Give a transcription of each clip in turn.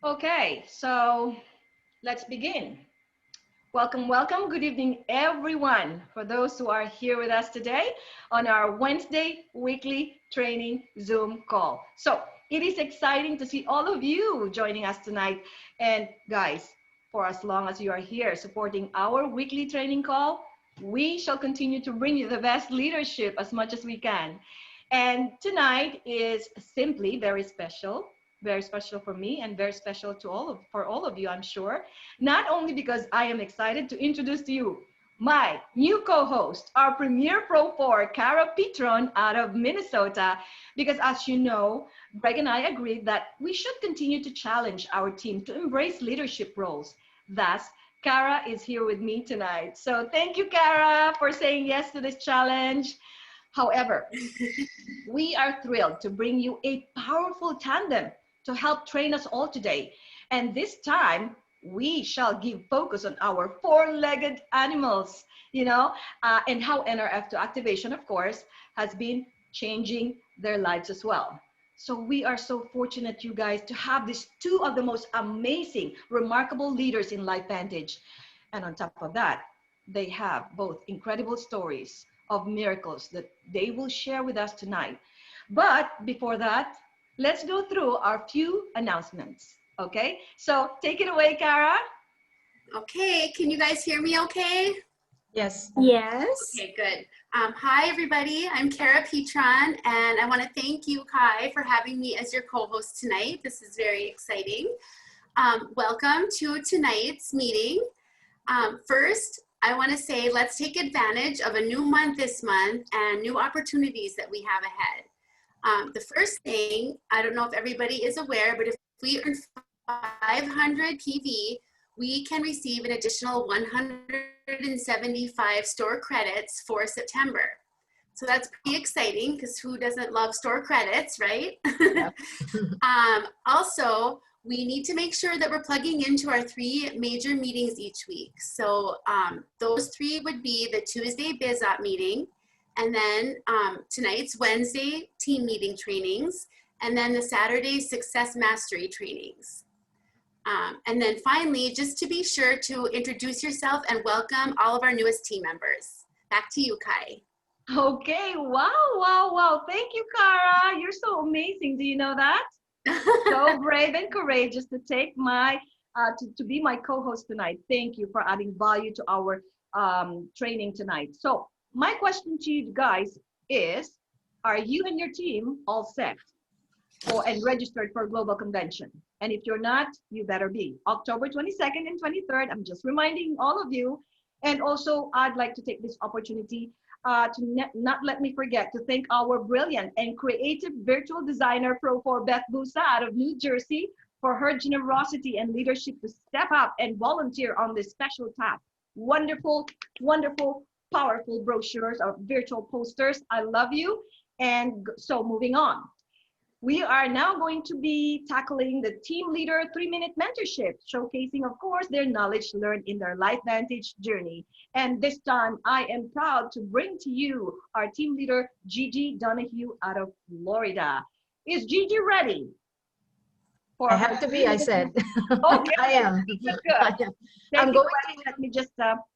Okay, so let's begin. Welcome, welcome. Good evening, everyone. For those who are here with us today on our Wednesday weekly training Zoom call. So it is exciting to see all of you joining us tonight. And guys, for as long as you are here supporting our weekly training call, we shall continue to bring you the best leadership as much as we can. And tonight is simply very special for me and very special to all of you, I'm sure. Not only because I am excited to introduce to you my new co-host, our premier Pro 4, Cara Petron out of Minnesota, because as you know, Greg and I agreed that we should continue to challenge our team to embrace leadership roles. Thus, Cara is here with me tonight. So thank you, Cara, for saying yes to this challenge. However, we are thrilled to bring you a powerful tandem to help train us all today. And this time, we shall give focus on our four-legged animals, and how NRF2 activation, of course, has been changing their lives as well. So we are so fortunate, you guys, to have these two of the most amazing, remarkable leaders in Life Vantage. And on top of that, they have both incredible stories of miracles that they will share with us tonight. But before that, let's go through our few announcements. Okay, so take it away, Cara. Okay, can you guys hear me okay? Yes. Yes. Okay, good. Hi, everybody. I'm Cara Petron, and I want to thank you, Kai, for having me as your co-host tonight. This is very exciting. Welcome to tonight's meeting. First, I want to say let's take advantage of a new month this month and new opportunities that we have ahead. The first thing, I don't know if everybody is aware, but if we earn 500 PV, we can receive an additional 175 store credits for September. So that's pretty exciting because who doesn't love store credits, right? Yep. Also, we need to make sure that we're plugging into our 3 major meetings each week. So those 3 would be the Tuesday Biz Op meeting, and then tonight's Wednesday team meeting trainings, and then the Saturday Success Mastery trainings. And then finally, just to be sure to introduce yourself and welcome all of our newest team members. Back to you, Kai. Okay, wow. Thank you, Cara. You're so amazing. Do you know that? So brave and courageous to take to be my co-host tonight. Thank you for adding value to our training tonight. So my question to you guys is, are you and your team all set and registered for Global Convention? And if you're not, you better be. October 22nd and 23rd, I'm just reminding all of you. And also, I'd like to take this opportunity to not let me forget to thank our brilliant and creative virtual designer, Pro 4 Beth Busa out of New Jersey, for her generosity and leadership to step up and volunteer on this special task. Wonderful, powerful brochures or virtual posters. I love you. And so moving on. We are now going to be tackling the Team Leader 3-minute mentorship, showcasing, of course, their knowledge learned in their Life Vantage journey. And this time, I am proud to bring to you our team leader, Gigi Donahue out of Florida. Is Gigi ready? I have to be, I said. Okay. I am. Good. I am. I'm going to let me just stop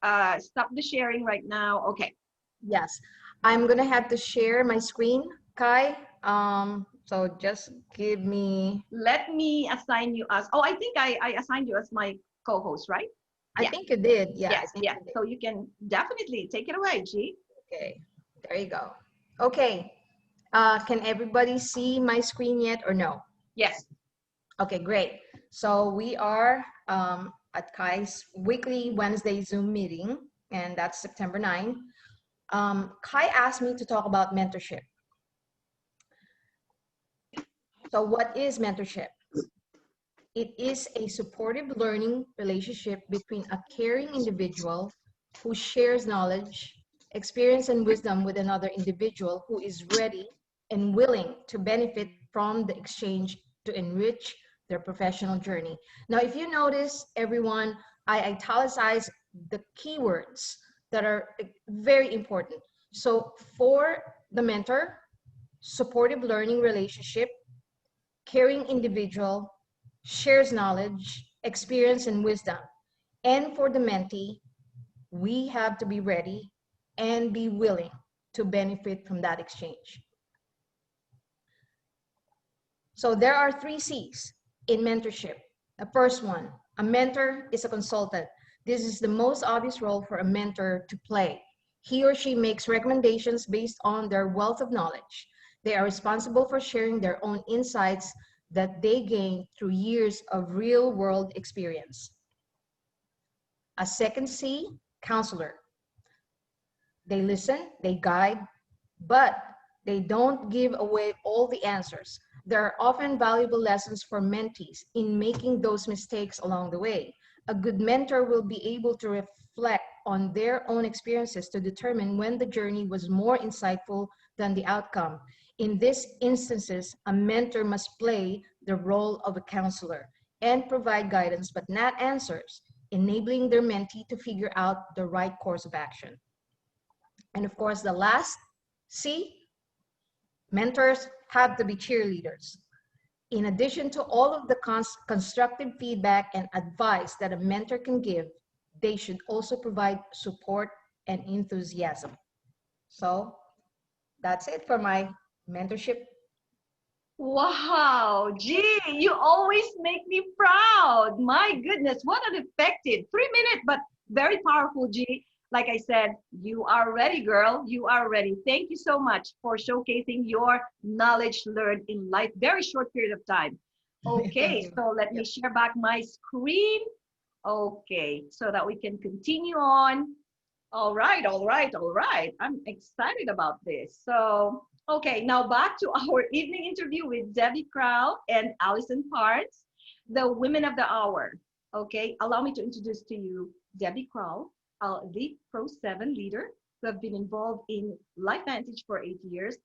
the sharing right now. Okay. Yes. I'm going to have to share my screen, Kai. So just give me. Let me assign you as, I think I assigned you as my co-host, right? I think you did. Yeah. Yes. So you can definitely take it away, G. Okay. There you go. Okay. Can everybody see my screen yet or no? Yes. Okay, great. So we are at Kai's weekly Wednesday Zoom meeting, and that's September 9. Kai asked me to talk about mentorship. So what is mentorship? It is a supportive learning relationship between a caring individual who shares knowledge, experience, and wisdom with another individual who is ready and willing to benefit from the exchange to enrich their professional journey. Now, if you notice, everyone, I italicize the keywords that are very important. So for the mentor, supportive learning relationship, caring individual, shares knowledge, experience, and wisdom. And for the mentee, we have to be ready and be willing to benefit from that exchange. So there are 3 C's in mentorship. The first one, a mentor is a consultant. This is the most obvious role for a mentor to play. He or she makes recommendations based on their wealth of knowledge. They are responsible for sharing their own insights that they gain through years of real-world experience. A second C, counselor. They listen, they guide, but they don't give away all the answers. There are often valuable lessons for mentees in making those mistakes along the way. A good mentor will be able to reflect on their own experiences to determine when the journey was more insightful than the outcome. In these instances, a mentor must play the role of a counselor and provide guidance but not answers, enabling their mentee to figure out the right course of action. And of course, the last C, mentors have to be cheerleaders. In addition to all of the constructive feedback and advice that a mentor can give, they should also provide support and enthusiasm. So that's it for my mentorship. Wow, gee, you always make me proud. My goodness, what an effective 3 minute, but very powerful, G. Like I said, you are ready, girl. You are ready. Thank you so much for showcasing your knowledge learned in life, very short period of time. Okay, so let me share back my screen. Okay, so that we can continue on. All right, all right, all right. I'm excited about this. So, okay, now back to our evening interview with Debbie Kral and Allison Parnes, the women of the hour. Okay, allow me to introduce to you Debbie Kral, the Pro 7 leader who have been involved in LifeVantage for 8 years.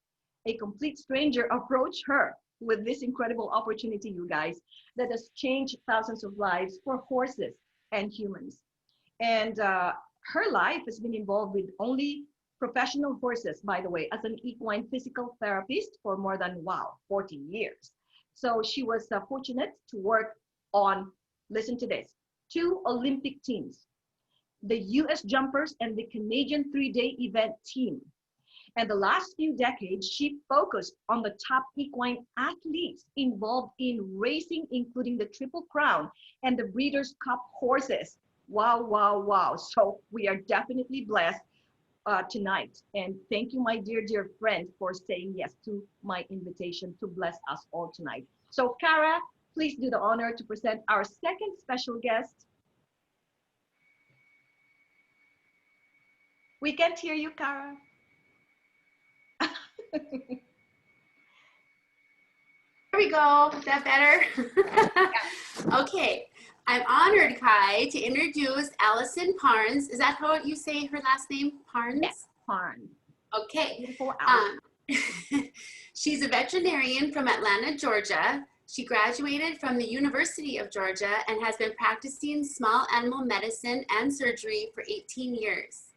A complete stranger approached her with this incredible opportunity, you guys, that has changed thousands of lives for horses and humans. And her life has been involved with only professional horses, by the way, as an equine physical therapist for more than, wow, 40 years. So she was fortunate to work on, listen to this, 2 Olympic teams, the US Jumpers and the Canadian 3-day event team. And the last few decades, she focused on the top equine athletes involved in racing, including the Triple Crown and the Breeders' Cup horses. Wow, wow, wow. So we are definitely blessed tonight. And thank you, my dear, dear friend, for saying yes to my invitation to bless us all tonight. So Kara, please do the honor to present our second special guest. We can't hear you, Kara. There we go. Is that better? Okay. I'm honored, Kai, to introduce Allison Parnes. Is that how you say her last name? Parnes? Yes, Parnes. Okay. Beautiful Allison. She's a veterinarian from Atlanta, Georgia. She graduated from the University of Georgia and has been practicing small animal medicine and surgery for 18 years.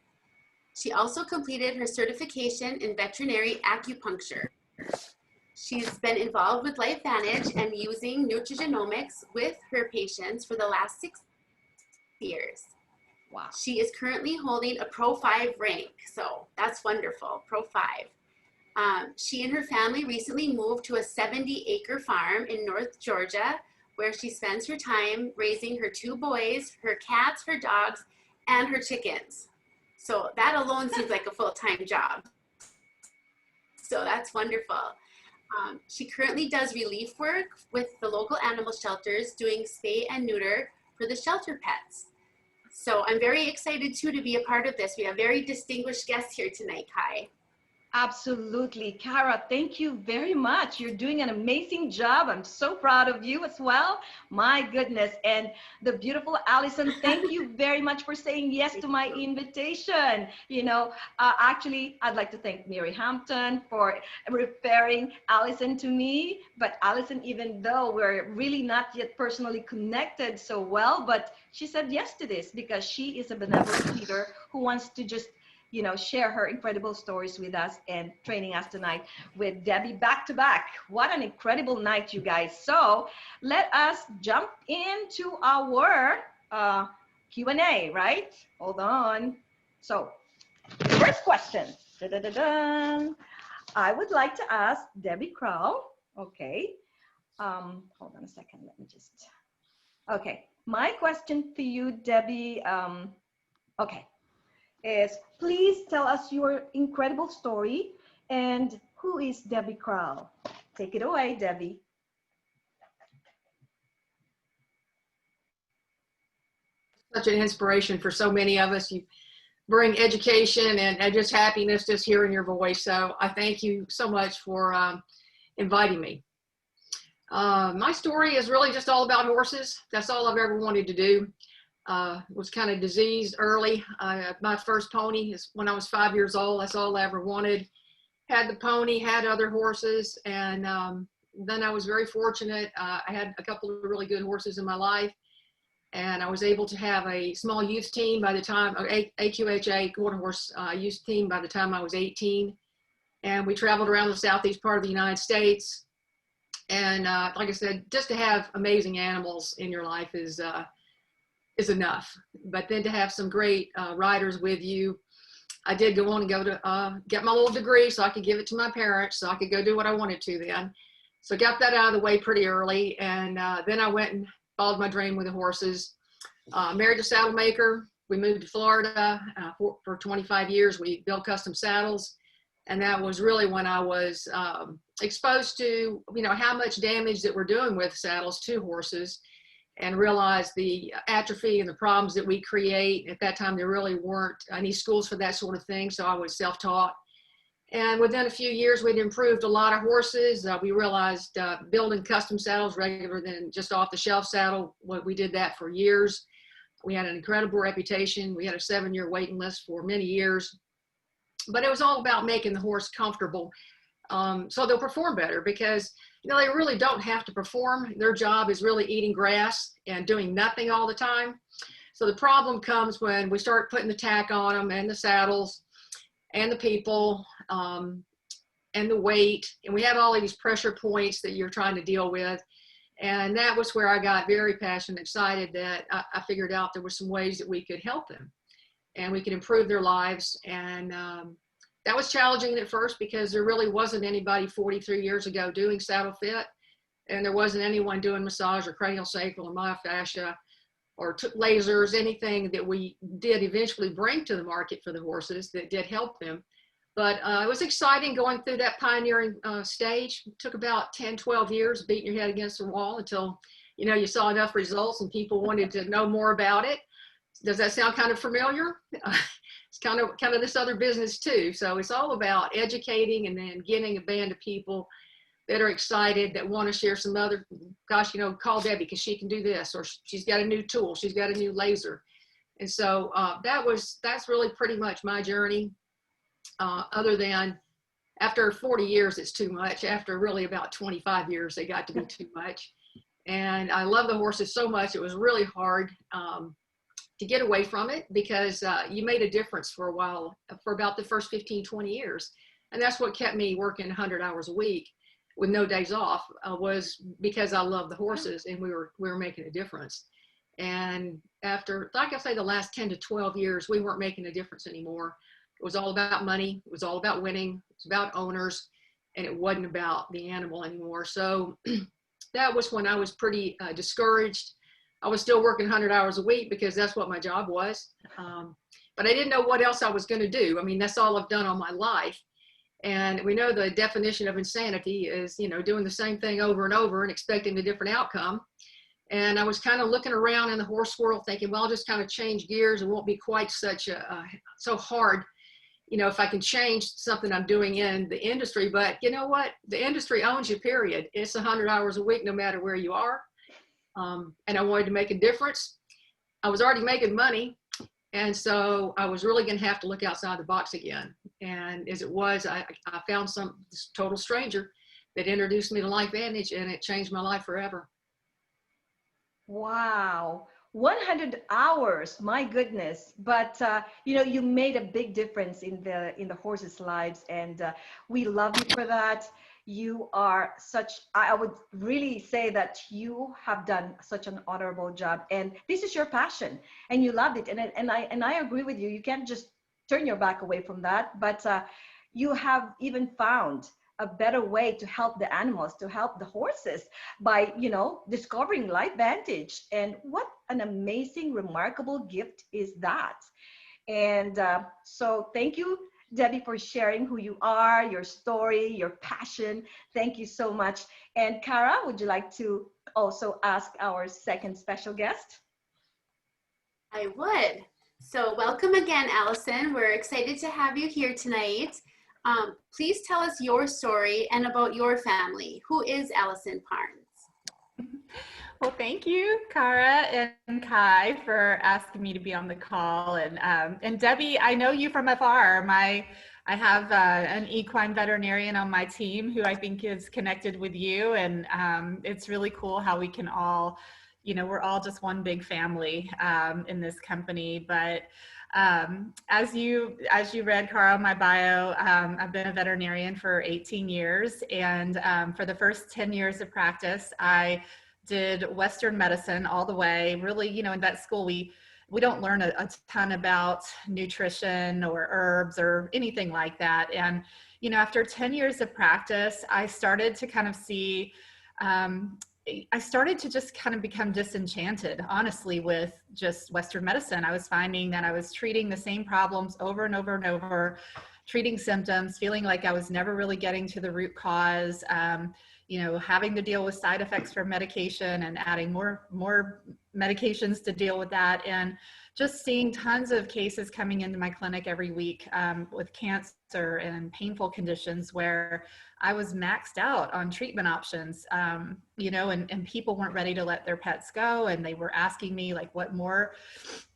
She also completed her certification in veterinary acupuncture. She's been involved with LifeVantage and using nutrigenomics with her patients for the last 6 years. Wow. She is currently holding a Pro 5 rank, so that's wonderful, Pro 5. She and her family recently moved to a 70-acre farm in North Georgia, where she spends her time raising her 2 boys, her cats, her dogs, and her chickens. So that alone seems like a full-time job. So that's wonderful. She currently does relief work with the local animal shelters, doing spay and neuter for the shelter pets. So I'm very excited too to be a part of this. We have very distinguished guests here tonight, Kai. Absolutely. Kara, thank you very much. You're doing an amazing job. I'm so proud of you as well. My goodness. And the beautiful Allison, thank you very much for saying yes to my invitation. You know, actually, I'd like to thank Mary Hampton for referring Allison to me. But Allison, even though we're really not yet personally connected so well, but she said yes to this because she is a benevolent leader who wants to just you know, share her incredible stories with us and training us tonight with Debbie back to back. What an incredible night, you guys. So let us jump into our Q&A, right? Hold on. So first question. Da-da-da-da. I would like to ask Debbie Kral. Okay. Hold on a second. Let me just. Okay. My question for you, Debbie, okay, is please tell us your incredible story and who is Debbie Kral? Take it away, Debbie. Such an inspiration for so many of us. You bring education and just happiness just hearing your voice. So I thank you so much for inviting me. My story is really just all about horses. That's all I've ever wanted to do. Was kind of diseased early. My first pony is when I was 5 years old. That's all I ever wanted. Had the pony, had other horses, and then I was very fortunate. I had a couple of really good horses in my life, and I was able to have a small youth team by the time, AQHA quarter horse youth team by the time I was 18. And we traveled around the southeast part of the United States. And like I said, just to have amazing animals in your life is enough. But then to have some great riders with you, I did go on and go to get my little degree so I could give it to my parents so I could go do what I wanted to then. So got that out of the way pretty early. And then I went and followed my dream with the horses. Married a saddle maker. We moved to Florida for 25 years. We built custom saddles. And that was really when I was exposed to, you know, how much damage that we're doing with saddles to horses, and realized the atrophy and the problems that we create. At that time, there really weren't any schools for that sort of thing. So I was self-taught. And within a few years, we'd improved a lot of horses. We realized building custom saddles rather than just off-the-shelf saddle. We did that for years. We had an incredible reputation. We had a 7-year waiting list for many years. But it was all about making the horse comfortable so they'll perform better, because you know they really don't have to perform. Their job is really eating grass and doing nothing all the time. So the problem comes when we start putting the tack on them, and the saddles and the people and the weight, and we have all of these pressure points that you're trying to deal with. And that was where I got very passionate, excited that I figured out there were some ways that we could help them and we could improve their lives. And that was challenging at first because there really wasn't anybody 43 years ago doing saddle fit, and there wasn't anyone doing massage or craniosacral or myofascia or lasers, anything that we did eventually bring to the market for the horses that did help them. But it was exciting going through that pioneering stage. It took about 10, 12 years beating your head against the wall until, you know, you saw enough results and people wanted to know more about it. Does that sound kind of familiar? It's kind of this other business too. So it's all about educating and then getting a band of people that are excited, that want to share some other, gosh, you know, call Debbie because she can do this, or she's got a new tool, she's got a new laser. And so that's really pretty much my journey. Other than after 40 years, it's too much. After really about 25 years, they got to be too much. And I love the horses so much. It was really hard to get away from it because you made a difference for a while, for about the first 15, 20 years. And that's what kept me working 100 hours a week with no days off, was because I love the horses and we were making a difference. And after, like I say, the last 10 to 12 years, we weren't making a difference anymore. It was all about money. It was all about winning. It was about owners, and it wasn't about the animal anymore. So that was when I was pretty discouraged. I was still working 100 hours a week because that's what my job was. But I didn't know what else I was going to do. I mean, that's all I've done all my life. And we know the definition of insanity is, you know, doing the same thing over and over and expecting a different outcome. And I was kind of looking around in the horse world thinking, well, I'll just kind of change gears. It won't be quite such so hard, you know, if I can change something I'm doing in the industry. But you know what? The industry owns you, period. It's 100 hours a week, no matter where you are. And I wanted to make a difference. I was already making money. And so I was really going to have to look outside the box again. And as it was, I found this total stranger that introduced me to LifeVantage, and it changed my life forever. Wow. 100 hours, my goodness. But you made a big difference in the horses' lives, and we love you for that. You are such, I would really say that you have done such an honorable job, and this is your passion, and you loved it. And I agree with you. You can't just turn your back away from that, but you have even found a better way to help the animals, to help the horses by, discovering Life Vantage. And what an amazing, remarkable gift is that. And so thank you, Debbie, for sharing who you are, your story, your passion. Thank you so much. And Kara, would you like to also ask our second special guest? I would. So welcome again, Allison. We're excited to have you here tonight. Please tell us your story and about your family. Who is Allison Parnes? Well, thank you, Kara and Kai, for asking me to be on the call. And Debbie, I know you from afar. I have an equine veterinarian on my team who I think is connected with you. And it's really cool how we can all, we're all just one big family in this company. But as you read, Kara, my bio, I've been a veterinarian for 18 years. And for the first 10 years of practice, I did Western medicine all the way. Really, in vet school, we don't learn a ton about nutrition or herbs or anything like that. And, after 10 years of practice, I started to kind of see, I started to just kind of become disenchanted, honestly, with just Western medicine. I was finding that I was treating the same problems over and over and over, treating symptoms, feeling like I was never really getting to the root cause, having to deal with side effects from medication and adding more medications to deal with that. And just seeing tons of cases coming into my clinic every week with cancer and painful conditions where I was maxed out on treatment options, and people weren't ready to let their pets go. And they were asking me, like, what more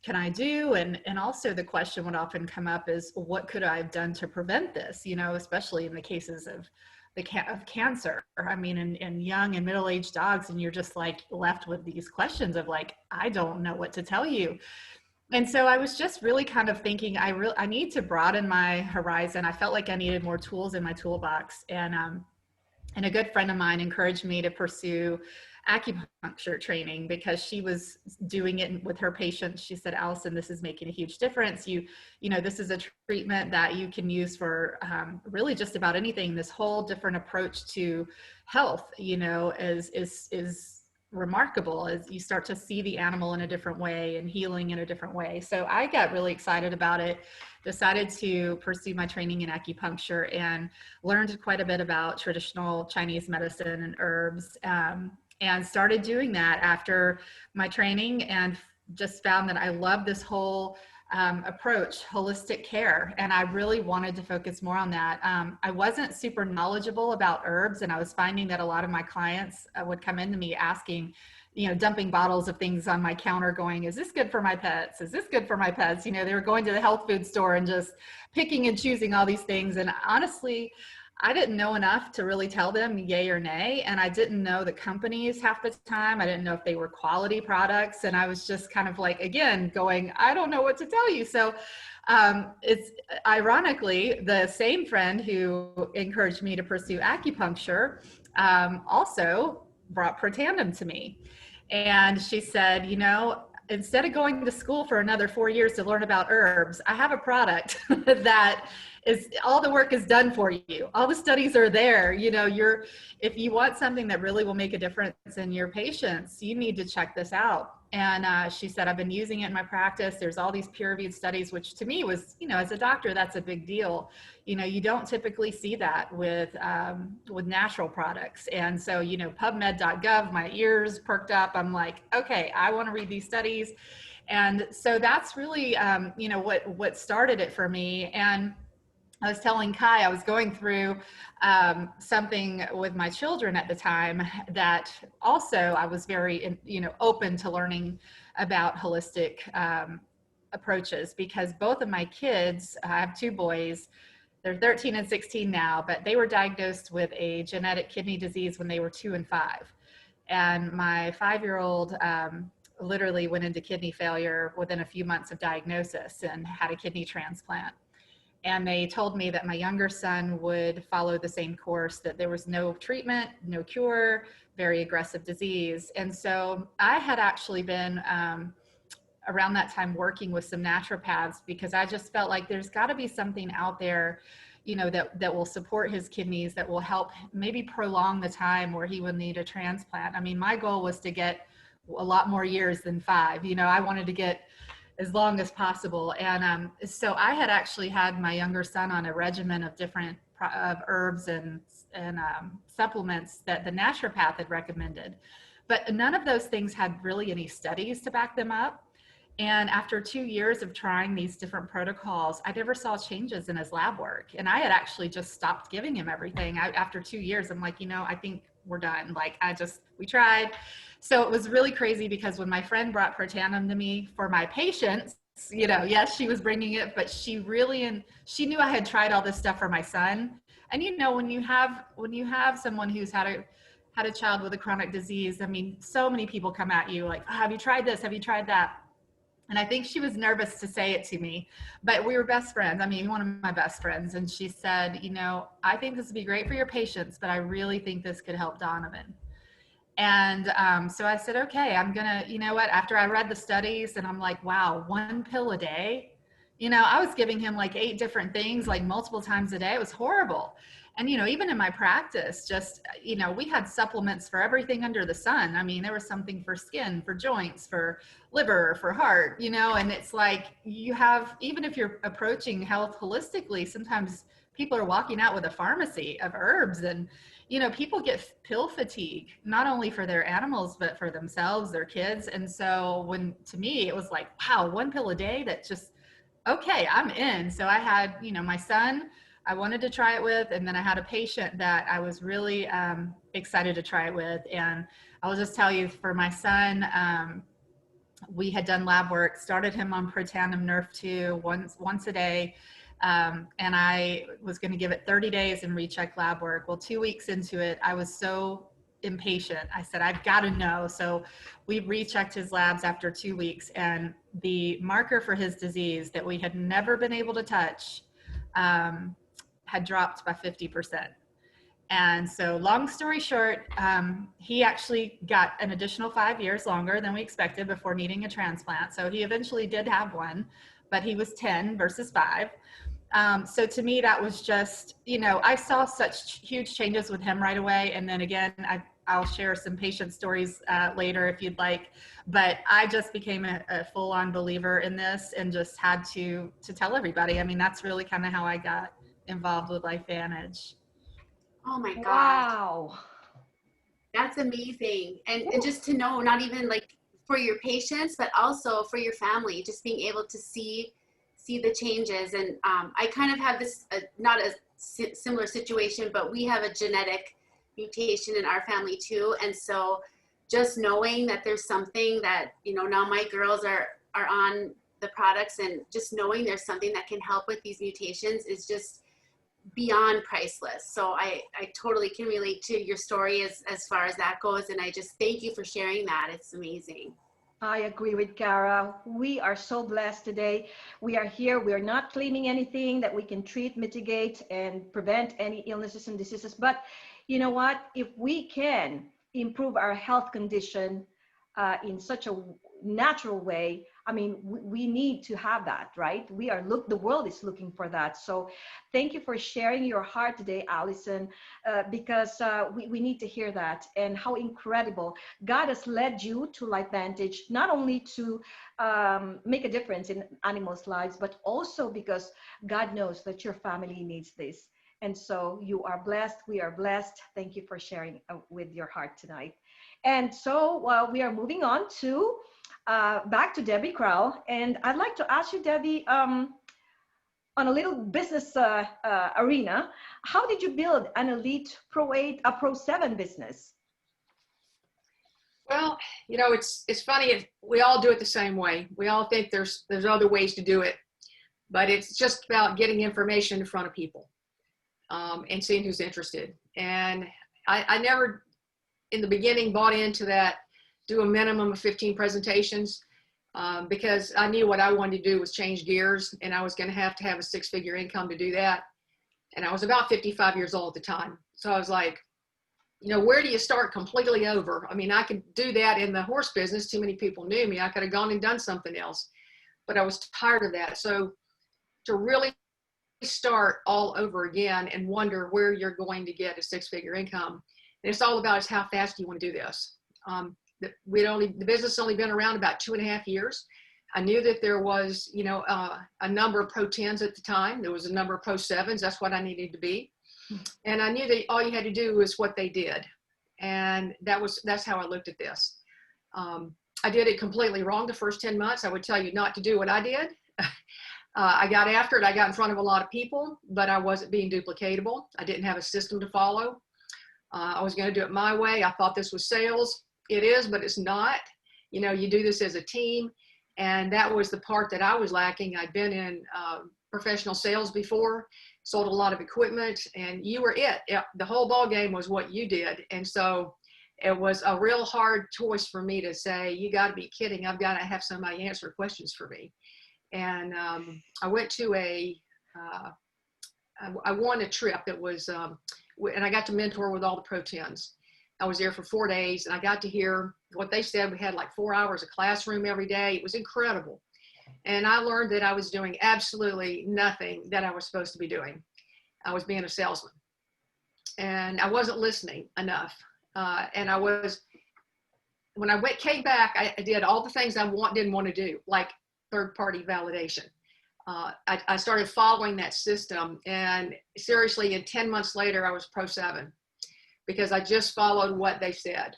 can I do? And also the question would often come up is, what could I have done to prevent this, especially in the cases of cancer, in young and middle-aged dogs. And you're just like left with these questions of like, I don't know what to tell you. And so I was just really kind of thinking, I need to broaden my horizon. I felt like I needed more tools in my toolbox. And a good friend of mine encouraged me to pursue acupuncture training because she was doing it with her patients. She said, Allison, this is making a huge difference. This is a treatment that you can use for really just about anything. This whole different approach to health, is remarkable as you start to see the animal in a different way and healing in a different way. So I got really excited about it, decided to pursue my training in acupuncture, and learned quite a bit about traditional Chinese medicine and herbs, and started doing that after my training, and just found that I love this whole approach, holistic care. And I really wanted to focus more on that. I wasn't super knowledgeable about herbs, and I was finding that a lot of my clients would come into me asking, dumping bottles of things on my counter going, is this good for my pets? Is this good for my pets? They were going to the health food store and just picking and choosing all these things. And honestly, I didn't know enough to really tell them yay or nay. And I didn't know the companies half the time. I didn't know if they were quality products. And I was just kind of like, again, going, I don't know what to tell you. So it's ironically the same friend who encouraged me to pursue acupuncture also brought tandem to me. And she said, instead of going to school for another 4 years to learn about herbs, I have a product that is, all the work is done for you. All the studies are there. If you want something that really will make a difference in your patients, you need to check this out. And she said, I've been using it in my practice. There's all these peer-reviewed studies, which to me was, as a doctor, that's a big deal. You don't typically see that with natural products. And so, PubMed.gov, my ears perked up. I'm like, okay, I want to read these studies. And so that's really, what started it for me. And I was telling Kai, I was going through something with my children at the time that also I was very, open to learning about holistic approaches, because both of my kids, I have two boys, they're 13 and 16 now, but they were diagnosed with a genetic kidney disease when they were 2 and 5. And my 5-year-old literally went into kidney failure within a few months of diagnosis and had a kidney transplant. And they told me that my younger son would follow the same course, that there was no treatment, no cure, very aggressive disease. And so I had actually been around that time working with some naturopaths, because I just felt like there's got to be something out there, you know, that will support his kidneys, that will help maybe prolong the time where he would need a transplant. I mean, my goal was to get a lot more years than 5. You know, I wanted to get as long as possible. And so I had actually had my younger son on a regimen of different herbs and supplements that the naturopath had recommended. But none of those things had really any studies to back them up. And after 2 years of trying these different protocols, I never saw changes in his lab work. And I had actually just stopped giving him everything. After 2 years, I'm like, you know, I think we're done. Like, we tried. So it was really crazy, because when my friend brought Protandim to me for my patients, you know, yes, she was bringing it, but she knew I had tried all this stuff for my son. And, you know, when you have someone who's had a child with a chronic disease, I mean, so many people come at you like, oh, have you tried this? Have you tried that? And I think she was nervous to say it to me, but we were best friends. I mean, one of my best friends. And she said, you know, I think this would be great for your patients, but I really think this could help Donovan. And so I said, okay, I'm gonna, you know what, after I read the studies and I'm like, wow, 1 pill a day. You know, I was giving him like 8 different things, like multiple times a day. It was horrible. And, you know, even in my practice, just, you know, we had supplements for everything under the sun. I mean, there was something for skin, for joints, for liver, for heart, you know, and it's like you have, even if you're approaching health holistically, sometimes people are walking out with a pharmacy of herbs. And, you know, people get pill fatigue, not only for their animals, but for themselves, their kids. And so to me, it was like, wow, 1 pill a day, that just, okay, I'm in. So I had, you know, my son, I wanted to try it with, and then I had a patient that I was really excited to try it with. And I'll just tell you, for my son, we had done lab work, started him on Protandim Nerf 2 once a day. And I was going to give it 30 days and recheck lab work. Well, 2 weeks into it, I was so impatient. I said, I've got to know. So we rechecked his labs after 2 weeks, and the marker for his disease that we had never been able to touch had dropped by 50%. And so long story short, he actually got an additional 5 years longer than we expected before needing a transplant. So he eventually did have one, but he was 10 versus 5. So to me, that was just, you know, I saw such huge changes with him right away. And then again, I'll share some patient stories later if you'd like, but I just became a full-on believer in this and just had to tell everybody. I mean, that's really kind of how I got involved with LifeVantage. Oh my gosh. Wow. That's amazing. And just to know, not even like for your patients, but also for your family, just being able to see the changes. And I kind of have this, not a similar situation, but we have a genetic mutation in our family too. And so just knowing that there's something that, you know, now my girls are on the products, and just knowing there's something that can help with these mutations is just beyond priceless. So I totally can relate to your story as far as that goes. And I just thank you for sharing that. It's amazing. I agree with Kara. We are so blessed today. We are here. We are not claiming anything that we can treat, mitigate, and prevent any illnesses and diseases. But you know what? If we can improve our health condition in such a natural way, I mean, we need to have that, right? The world is looking for that. So thank you for sharing your heart today, Allison, because we need to hear that, and how incredible God has led you to LifeVantage, not only to make a difference in animals' lives, but also because God knows that your family needs this. And so you are blessed. We are blessed. Thank you for sharing with your heart tonight. And so we are moving on to back to Debbie Kral, and I'd like to ask you, Debbie, on a little business arena, how did you build an elite Pro 8, a Pro 7 business? Well, you know, it's funny. We all do it the same way. We all think there's other ways to do it, but it's just about getting information in front of people and seeing who's interested. And I never, in the beginning, bought into that do a minimum of 15 presentations because I knew what I wanted to do was change gears, and I was going to have a 6-figure income to do that. And I was about 55 years old at the time. So I was like, you know, where do you start completely over? I mean, I could do that in the horse business. Too many people knew me. I could have gone and done something else, but I was tired of that. So to really start all over again and wonder where you're going to get a 6-figure income. And it's all about is how fast you want to do this. The business only been around about 2.5 years. I knew that there was, you know, a number of Pro 10s at the time. There was a number of Pro 7s. That's what I needed to be. And I knew that all you had to do was what they did. And that's how I looked at this. I did it completely wrong the first 10 months. I would tell you not to do what I did. I got after it. I got in front of a lot of people, but I wasn't being duplicatable. I didn't have a system to follow. I was going to do it my way. I thought this was sales. It is, but it's not. You know, you do this as a team. And that was the part that I was lacking. I'd been in professional sales before, sold a lot of equipment, and you were it. The whole ball game was what you did. And so it was a real hard choice for me to say, you got to be kidding. I've got to have somebody answer questions for me. And I went to I won a trip. It was, and I got to mentor with all the Pro 10s. I was there for 4 days, and I got to hear what they said. We had like 4 hours of classroom every day. It was incredible. And I learned that I was doing absolutely nothing that I was supposed to be doing. I was being a salesman, and I wasn't listening enough. And when I came back, I did all the things I didn't want to do, like third-party validation. I started following that system, and seriously, in 10 months later, I was Pro 7 because I just followed what they said.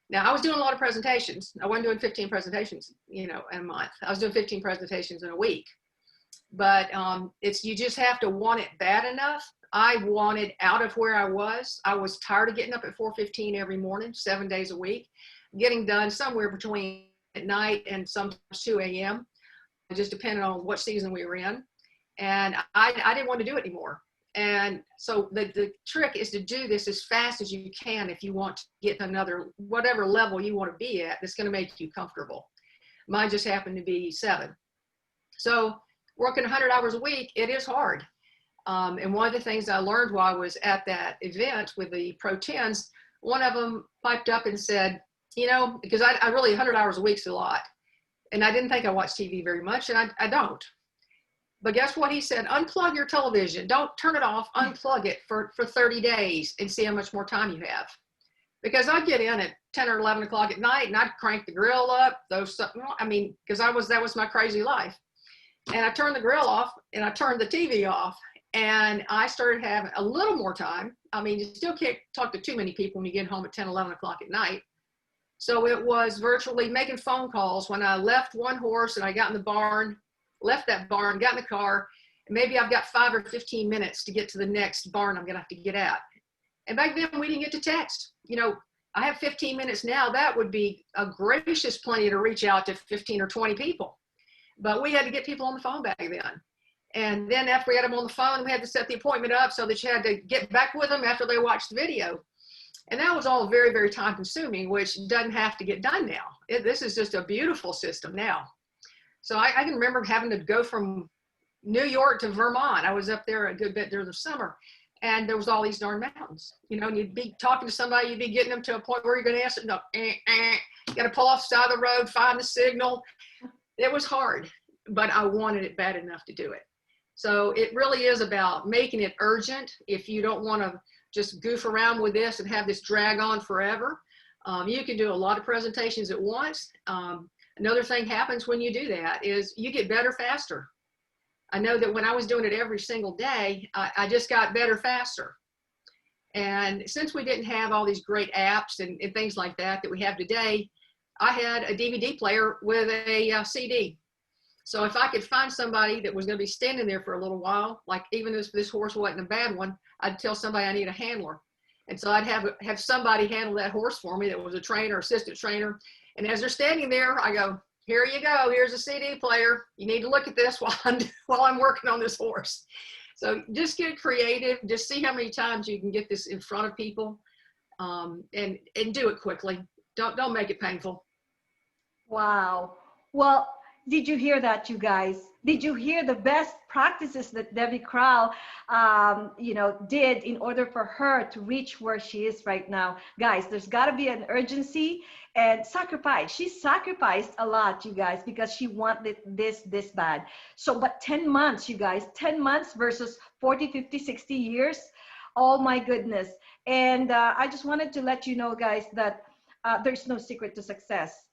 Now, I was doing a lot of presentations. I wasn't doing 15 presentations, you know, in a month. I was doing 15 presentations in a week. But you just have to want it bad enough. I wanted out of where I was. I was tired of getting up at 4:15 every morning, 7 days a week, getting done somewhere between at night and sometimes 2 a.m. It just depended on what season we were in. And I didn't want to do it anymore. And so the trick is to do this as fast as you can if you want to get to another, whatever level you want to be at, that's going to make you comfortable. Mine just happened to be 7. So working 100 hours a week, it is hard. And one of the things I learned while I was at that event with the Pro 10s, one of them piped up and said, you know, because I really 100 hours a week is a lot. And I didn't think I watched TV very much, and I don't. But guess what he said? Unplug your television. Don't turn it off. Unplug it for 30 days and see how much more time you have. Because I'd get in at 10 or 11 o'clock at night, and I'd crank the grill up. Because that was my crazy life. And I turned the grill off, and I turned the TV off, and I started having a little more time. I mean, you still can't talk to too many people when you get home at 10, 11 o'clock at night. So it was virtually making phone calls when I left one horse and I got in the barn, left that barn, got in the car, and maybe I've got 5 or 15 minutes to get to the next barn I'm going to have to get at. And back then we didn't get to text. You know, I have 15 minutes now. That would be a gracious plenty to reach out to 15 or 20 people. But we had to get people on the phone back then. And then after we had them on the phone, we had to set the appointment up so that you had to get back with them after they watched the video. And that was all very, very time consuming, which doesn't have to get done now. This is just a beautiful system now. So I can remember having to go from New York to Vermont. I was up there a good bit during the summer, and there was all these darn mountains, you know, and you'd be talking to somebody, you'd be getting them to a point where you're going to answer, no, you got to pull off the side of the road, find the signal. It was hard, but I wanted it bad enough to do it. So it really is about making it urgent. If you don't want to just goof around with this and have this drag on forever, you can do a lot of presentations at once. Another thing happens when you do that is you get better faster. I know that when I was doing it every single day, I just got better faster. And since we didn't have all these great apps and things like that we have today, I had a DVD player with a CD. So if I could find somebody that was going to be standing there for a little while, like even if this horse wasn't a bad one, I'd tell somebody I need a handler. And so I'd have somebody handle that horse for me that was a trainer, assistant trainer. And as they're standing there, I go, here you go. Here's a CD player. You need to look at this while I'm working on this horse. So just get creative. Just see how many times you can get this in front of people, and do it quickly. Don't make it painful. Wow. Well, did you hear that, you guys? Did you hear the best practices that Debbie Kral, did in order for her to reach where she is right now? Guys, there's got to be an urgency and sacrifice. She sacrificed a lot, you guys, because she wanted this bad. So, but 10 months, you guys, 10 months versus 40, 50, 60 years. Oh my goodness. And I just wanted to let you know, guys, that there's no secret to success.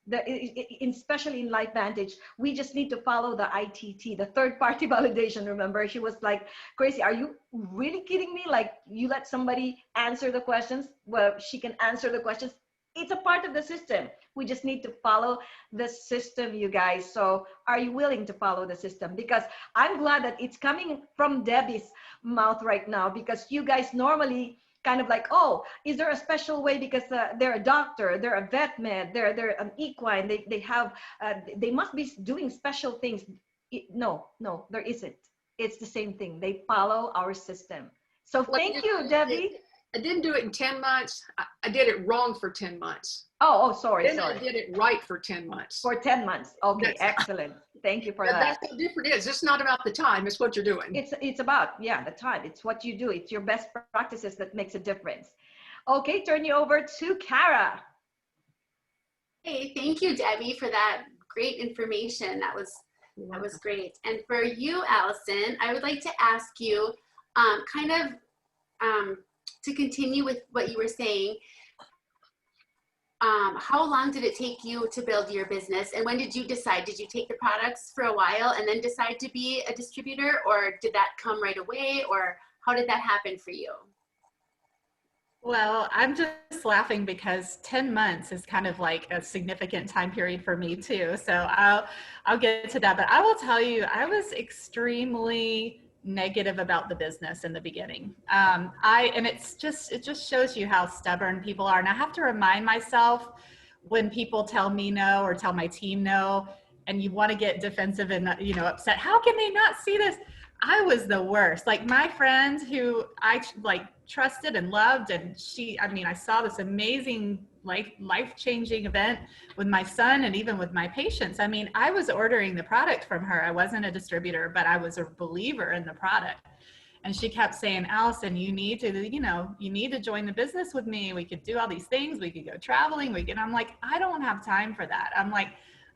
Especially in LifeVantage, we just need to follow the ITT, the third party validation. Remember, she was like, crazy, are you really kidding me? Like, you let somebody answer the questions? Well, she can answer the questions. It's a part of the system. We just need to follow the system, you guys. So are you willing to follow the system? Because I'm glad that it's coming from Debbie's mouth right now, because you guys normally kind of like, oh, is there a special way because they're a doctor, they're a vet med, they're an equine, they have, they must be doing special things. No, there isn't. It's the same thing. They follow our system. So thank you, Debbie. I didn't do it in 10 months. I did it wrong for 10 months. Sorry. I did it right for 10 months. For 10 months. Okay, excellent. Thank you for that. That's how different it is. It's not about the time. It's what you're doing. It's about, the time. It's what you do. It's your best practices that makes a difference. Okay, turn you over to Kara. Hey, thank you, Debbie, for that great information. That was great. And for you, Allison, I would like to ask you to continue with what you were saying. How long did it take you to build your business, and when did you decide? Did you take the products for a while and then decide to be a distributor, or did that come right away, or how did that happen for you? Well, I'm just laughing because 10 months is kind of like a significant time period for me too. So I'll get to that, but I will tell you, I was extremely negative about the business in the beginning. It just shows you how stubborn people are. And I have to remind myself when people tell me no or tell my team no, and you want to get defensive and, upset. How can they not see this? I was the worst. Like my friend who I trusted and loved, and I saw this amazing life-changing event with my son and even with my patients. I was ordering the product from her. I wasn't a distributor, but I was a believer in the product. And she kept saying, Allison, you need to join the business with me. We could do all these things. We could go traveling. I'm like, I don't have time for that.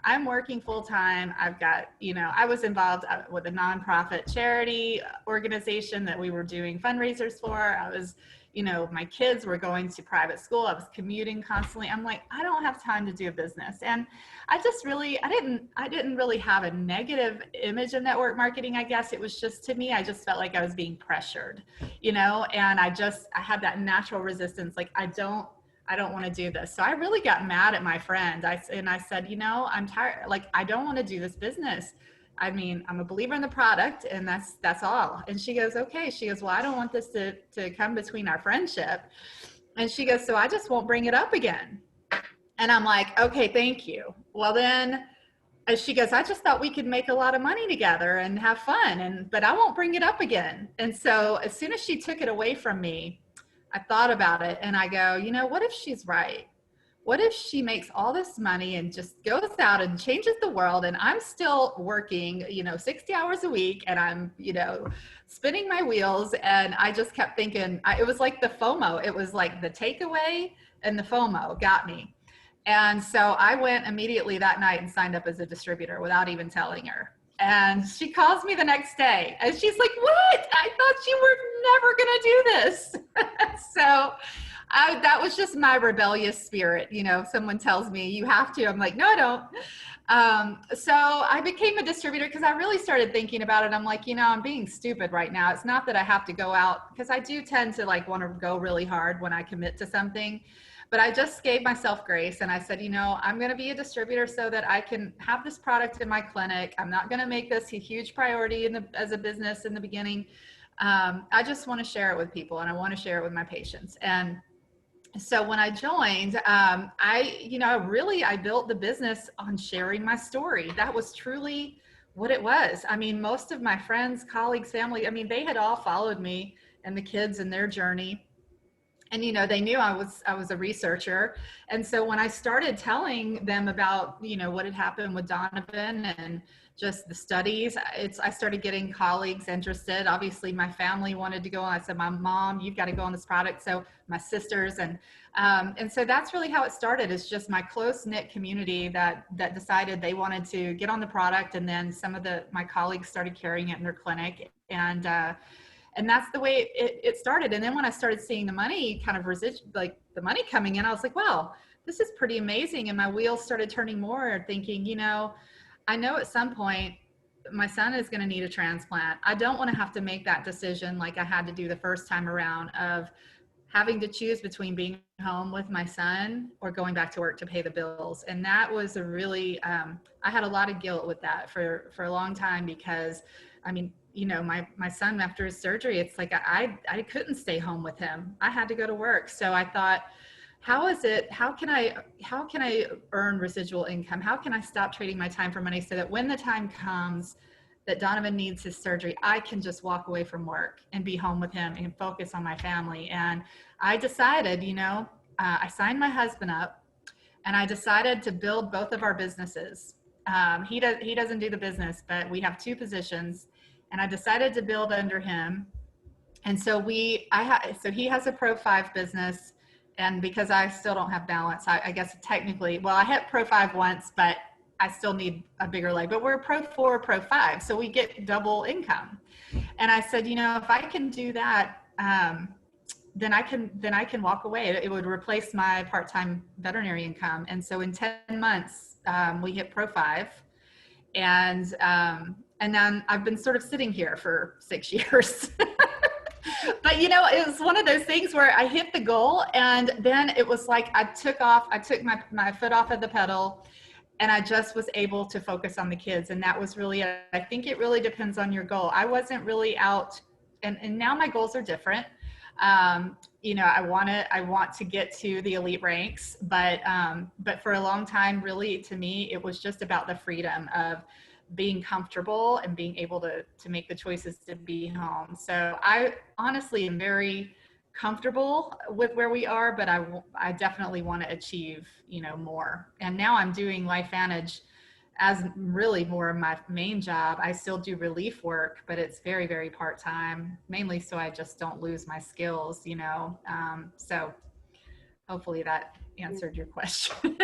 I'm working full time. I've got, I was involved with a nonprofit charity organization that we were doing fundraisers for. I was, my kids were going to private school. I was commuting constantly. I'm like, I don't have time to do a business. And I didn't really have a negative image of network marketing. I guess it was just, to me, I just felt like I was being pressured, and I had that natural resistance. Like, I don't want to do this. So I really got mad at my friend. I said, I'm tired. Like, I don't want to do this business. I'm a believer in the product, and that's all. And she goes, okay. She goes, well, I don't want this to come between our friendship. And she goes, so I just won't bring it up again. And I'm like, okay, thank you. Well, then she goes, I just thought we could make a lot of money together and have fun, but I won't bring it up again. And so as soon as she took it away from me, I thought about it, and I go, what if she's right? What if she makes all this money and just goes out and changes the world, and I'm still working, 60 hours a week, and I'm, spinning my wheels. And I just kept thinking, it was like the FOMO. It was like the takeaway and the FOMO got me. And so I went immediately that night and signed up as a distributor without even telling her. And she calls me the next day and she's like, what? I thought you were never going to do this. So that was just my rebellious spirit. Someone tells me you have to, I'm like, no, I don't. So I became a distributor because I really started thinking about it. I'm like, I'm being stupid right now. It's not that I have to go out, because I do tend to want to go really hard when I commit to something. But I just gave myself grace, and I said, I'm going to be a distributor so that I can have this product in my clinic. I'm not going to make this a huge priority as a business in the beginning. I just want to share it with people, and I want to share it with my patients. And so when I joined, I built the business on sharing my story. That was truly what it was. Most of my friends, colleagues, family, they had all followed me and the kids in their journey. And, you know, they knew I was a researcher. And so when I started telling them about, you know, what had happened with Donovan and just the studies, I started getting colleagues interested. Obviously my family wanted to go on. I said, my mom, you've got to go on this product. So my sisters, and so that's really how it started. It's just my close knit community that decided they wanted to get on the product. And then some of my colleagues started carrying it in their clinic, and that's the way it started. And then when I started seeing the money kind of like the money coming in, I was like, wow, this is pretty amazing. And my wheels started turning more, thinking, you know, I know at some point my son is going to need a transplant. I don't want to have to make that decision like I had to do the first time around, of having to choose between being home with my son or going back to work to pay the bills. And that was a really, I had a lot of guilt with that for a long time, because I mean, you know, my son after his surgery, it's like I couldn't stay home with him. I had to go to work. So I thought, how can I earn residual income? How can I stop trading my time for money, so that when the time comes that Donovan needs his surgery, I can just walk away from work and be home with him and focus on my family? And I decided, you know, I signed my husband up, and I decided to build both of our businesses. He doesn't do the business, but we have two positions, and I decided to build under him. And so so he has a Pro 5 business, and because I still don't have balance, I guess technically, well, I hit Pro 5 once, but I still need a bigger leg, but we're Pro 4, Pro 5, so we get double income. And I said, you know, if I can do that, then I can walk away. It would replace my part-time veterinary income. And so in 10 months, we hit Pro 5, and then I've been sort of sitting here for 6 years. But you know, it was one of those things where I hit the goal, and then it was like I took my foot off of the pedal, and I just was able to focus on the kids. And that was really, I think it really depends on your goal. I wasn't really out, and now my goals are different. You know, I want to get to the elite ranks, but for a long time, really, to me, it was just about the freedom of being comfortable and being able to make the choices to be home. So I honestly am very comfortable with where we are, but I definitely want to achieve, you know, more. And now I'm doing LifeVantage as really more of my main job. I still do relief work, but it's very, very part-time, mainly so I just don't lose my skills, you know. So hopefully that answered your question.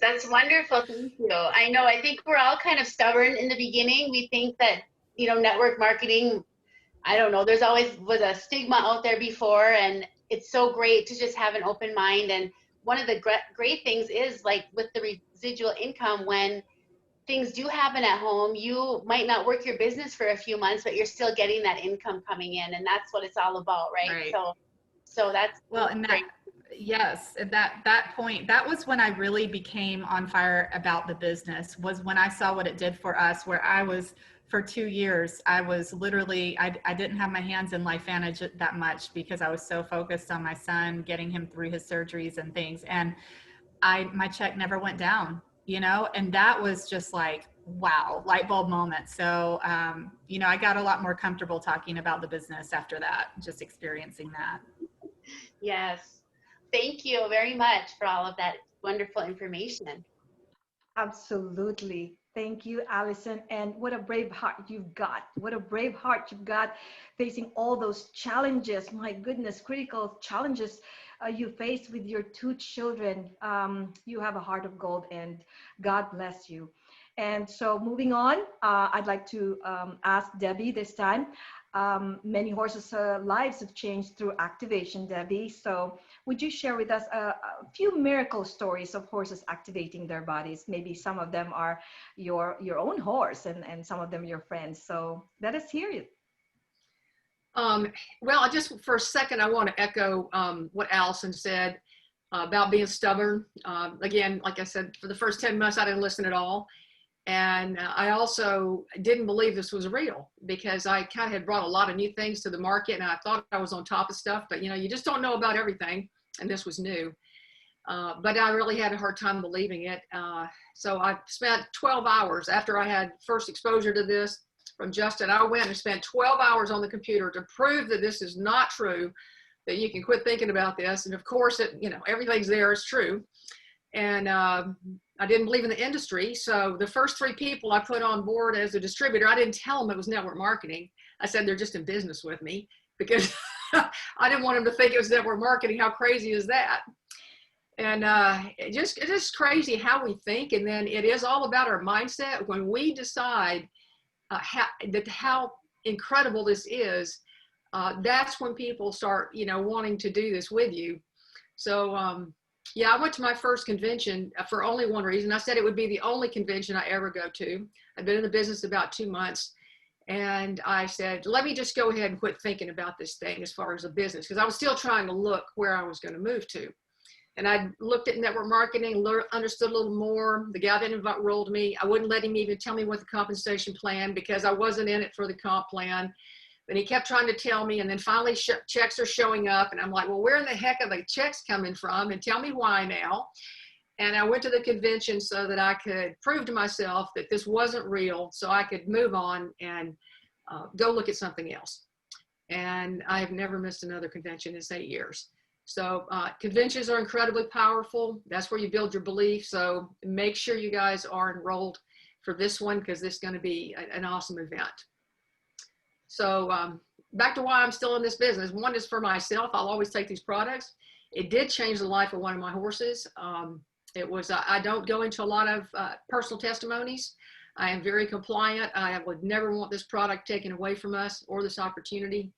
That's wonderful. Thank you. I think we're all kind of stubborn in the beginning. We think that, you know, network marketing, I don't know, there's always was a stigma out there before, and it's so great to just have an open mind. And one of the great things is, like, with the residual income, when things do happen at home, you might not work your business for a few months, but you're still getting that income coming in, and that's what it's all about, right? So that's well, and great. Yes, at that point, that was when I really became on fire about the business, was when I saw what it did for us, where I was, for 2 years, I was literally, I didn't have my hands in LifeVantage that much because I was so focused on my son, getting him through his surgeries and things. And my check never went down, you know, and that was just like, wow, light bulb moment. So, you know, I got a lot more comfortable talking about the business after that, just experiencing that. Yes. Thank you very much for all of that wonderful information. Absolutely. Thank you, Allison. And what a brave heart you've got. What a brave heart you've got, facing all those challenges. My goodness, critical challenges you faced with your 2 children. You have a heart of gold, and God bless you. And so moving on, I'd like to ask Debbie this time. Many horses' lives have changed through activation, Debbie. So would you share with us a few miracle stories of horses activating their bodies? Maybe some of them are your own horse, and some of them your friends. So let us hear it. Well, just for a second, I want to echo what Allison said about being stubborn. Again, like I said, for the first 10 months, I didn't listen at all. And I also didn't believe this was real, because I kind of had brought a lot of new things to the market, and I thought I was on top of stuff, but you know, you just don't know about everything. And this was new. But I really had a hard time believing it. So I spent 12 hours after I had first exposure to this from Justin. I went and spent 12 hours on the computer to prove that this is not true. that you can quit thinking about this. And of course, everything's there, it's true. And I didn't believe in the industry. So the first 3 people I put on board as a distributor, I didn't tell them it was network marketing. I said they're just in business with me because I didn't want them to think it was network marketing. How crazy is that? And it's just crazy how we think. And then it is all about our mindset. When we decide how incredible this is, that's when people start, wanting to do this with you. So, yeah, I went to my first convention for only one reason. I said it would be the only convention I ever go to. I've been in the business about 2 months. And I said, let me just go ahead and quit thinking about this thing as far as a business, because I was still trying to look where I was going to move to. And I looked at network marketing, understood a little more. The guy that enrolled me, I wouldn't let him even tell me what the compensation plan, because I wasn't in it for the comp plan. But he kept trying to tell me, and then finally checks are showing up. And I'm like, well, where in the heck are the checks coming from? And tell me why now. And I went to the convention so that I could prove to myself that this wasn't real, so I could move on and go look at something else. And I have never missed another convention in 8 years. So conventions are incredibly powerful. That's where you build your belief. So make sure you guys are enrolled for this one, because this is going to be an awesome event. So back to why I'm still in this business. One is for myself. I'll always take these products. It did change the life of one of my horses. It was, I don't go into a lot of personal testimonies. I am very compliant. I would never want this product taken away from us or this opportunity.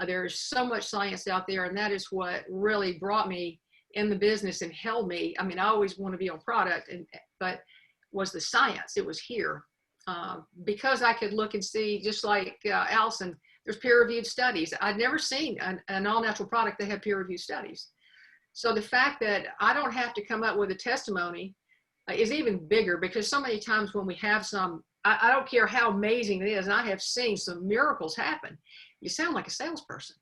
There's so much science out there, and that is what really brought me in the business and held me. I mean, I always want to be on product, but was the science. It was here. Because I could look and see, just like Allison, there's peer-reviewed studies. I'd never seen an all-natural product that had peer-reviewed studies. So the fact that I don't have to come up with a testimony is even bigger, because so many times when we have some, I don't care how amazing it is, and I have seen some miracles happen, you sound like a salesperson,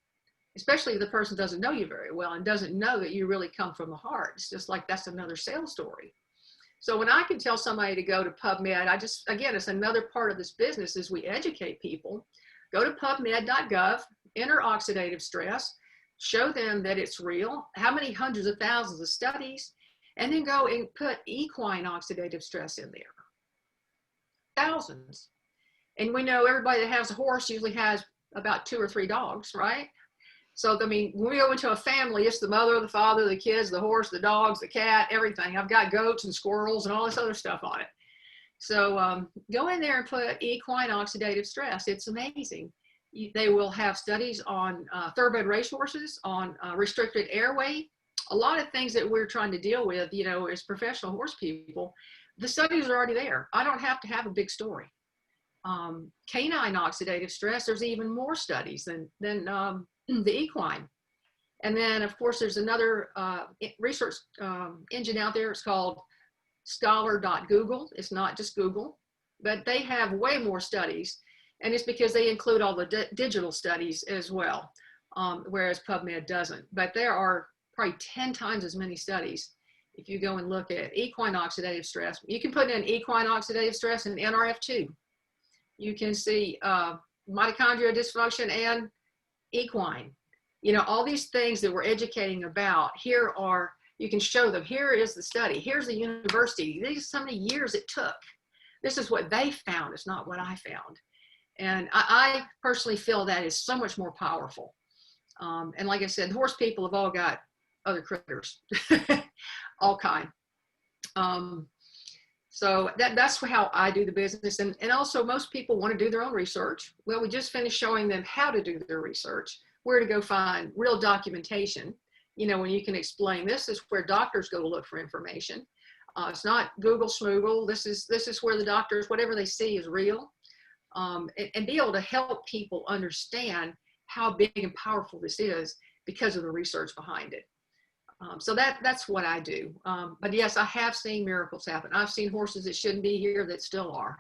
especially if the person doesn't know you very well and doesn't know that you really come from the heart. It's just like, that's another sales story. So when I can tell somebody to go to PubMed, again, it's another part of this business is we educate people. Go to pubmed.gov, enter oxidative stress, show them that it's real, how many hundreds of thousands of studies, and then go and put equine oxidative stress in there. Thousands. And we know everybody that has a horse usually has about 2 or 3 dogs, right? So, I mean, when we go into a family, it's the mother, the father, the kids, the horse, the dogs, the cat, everything. I've got goats and squirrels and all this other stuff on it. So go in there and put equine oxidative stress. It's amazing. They will have studies on thoroughbred racehorses, on restricted airway, a lot of things that we're trying to deal with, as professional horse people. The studies are already there. I don't have to have a big story. Canine oxidative stress, there's even more studies than the equine. And then, of course, there's another research engine out there. It's called scholar.google. It's not just Google, but they have way more studies. And it's because they include all the digital studies as well, whereas PubMed doesn't. But there are probably 10 times as many studies. If you go and look at equine oxidative stress, you can put in equine oxidative stress and NRF2. You can see mitochondrial dysfunction and equine. All these things that we're educating about, you can show them, here is the study, here's the university, these are how many years it took. This is what they found, it's not what I found. And I personally feel that is so much more powerful. And like I said, horse people have all got other critters, all kind. So that's how I do the business. And also most people want to do their own research. Well, we just finished showing them how to do their research, where to go find real documentation. When you can explain, this is where doctors go to look for information. It's not Google schmoogle. This is where the doctors, whatever they see is real. And be able to help people understand how big and powerful this is because of the research behind it. So that's what I do. But yes, I have seen miracles happen. I've seen horses that shouldn't be here that still are.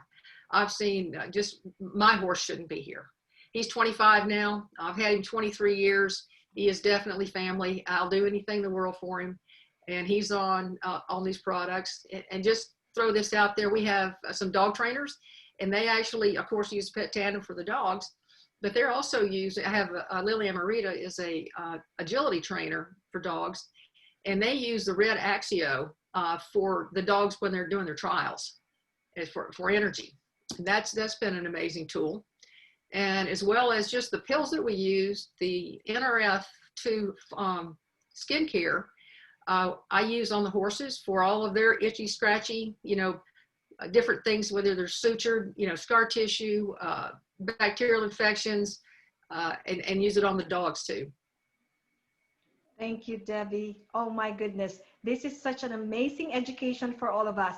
I've seen just my horse shouldn't be here. He's 25 now. I've had him 23 years. He is definitely family. I'll do anything in the world for him. And he's on these products. And just throw this out there. We have some dog trainers, and they actually, of course, use pet tandem for the dogs. but they're also using, I have Lily Amarita is a agility trainer for dogs, and they use the red Axio for the dogs when they're doing their trials for energy. And that's been an amazing tool. And as well as just the pills that we use, the NRF2 skincare, I use on the horses for all of their itchy, scratchy, different things, whether they're sutured, scar tissue, bacterial infections, and use it on the dogs too. Thank you, Debbie. Oh my goodness. This is such an amazing education for all of us.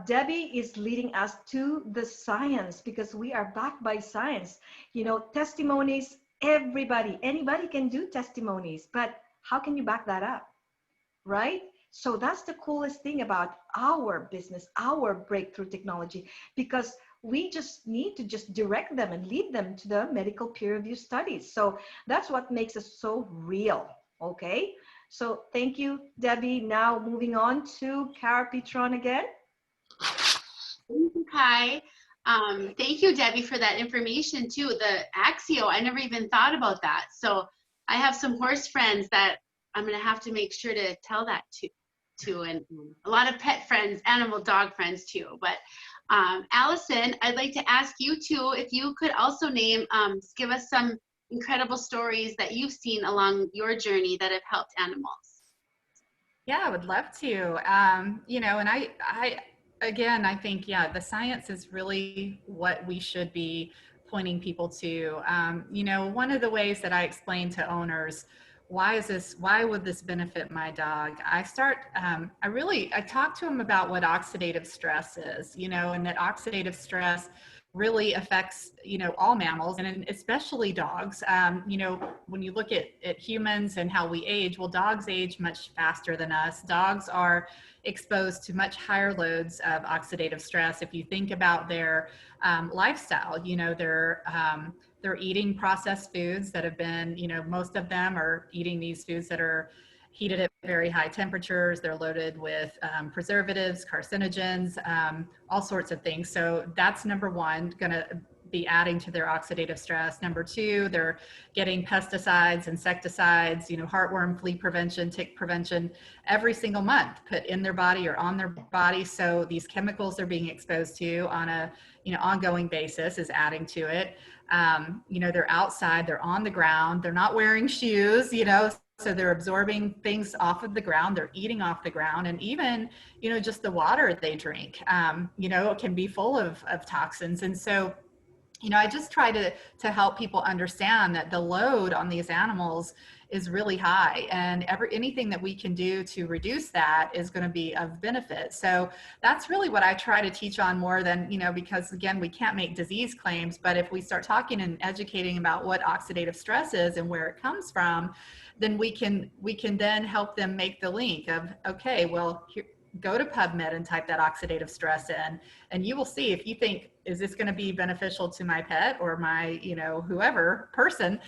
Debbie is leading us to the science because we are backed by science. Testimonies, anybody can do testimonies, but how can you back that up, right? So that's the coolest thing about our business, our breakthrough technology, because we just need to just direct them and lead them to the medical peer review studies. So that's what makes us so real, okay? So thank you, Debbie. Now moving on to Kara Petron again. Thank you, Kai. Thank you, Debbie, for that information too. The Axio, I never even thought about that. So I have some horse friends that I'm gonna have to make sure to tell that to, and a lot of pet friends, animal dog friends too. But Allison, I'd like to ask you too, if you could also name, give us some incredible stories that you've seen along your journey that have helped animals. Yeah, I would love to. And I think, yeah, the science is really what we should be pointing people to. One of the ways that I explain to owners, why would this benefit my dog? I talk to them about what oxidative stress is, and that oxidative stress really affects, all mammals and especially dogs. When you look at humans and how we age, well, dogs age much faster than us. Dogs are exposed to much higher loads of oxidative stress. If you think about their lifestyle, they're eating processed foods that have been, most of them are eating these foods that are heated at very high temperatures. They're loaded with preservatives, carcinogens, all sorts of things. So that's number one, gonna be adding to their oxidative stress. Number two, they're getting pesticides, insecticides, heartworm, flea prevention, tick prevention every single month put in their body or on their body. So these chemicals they're being exposed to on a ongoing basis is adding to it. They're outside, they're on the ground, they're not wearing shoes, so they're absorbing things off of the ground, they're eating off the ground, and even, just the water they drink, can be full of toxins. And so, I just try to help people understand that the load on these animals is really high, and anything that we can do to reduce that is going to be of benefit. So that's really what I try to teach on more than, because again, we can't make disease claims, but if we start talking and educating about what oxidative stress is and where it comes from, then we can then help them make the link of, okay, well, go to PubMed and type that oxidative stress in, and you will see if you think, is this going to be beneficial to my pet or my, whoever person,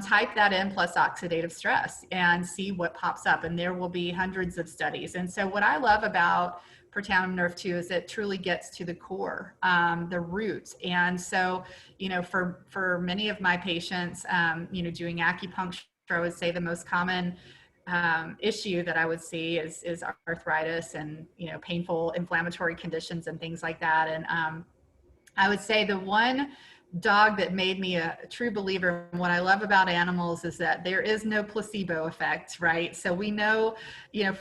type that in plus oxidative stress and see what pops up. And there will be hundreds of studies. And so what I love about Protandim Nerve 2 is it truly gets to the core, the roots. And so, for many of my patients, doing acupuncture, I would say the most common issue that I would see is arthritis and, painful inflammatory conditions and things like that. And I would say the one dog that made me a true believer in what I love about animals is that there is no placebo effect, right? So we know,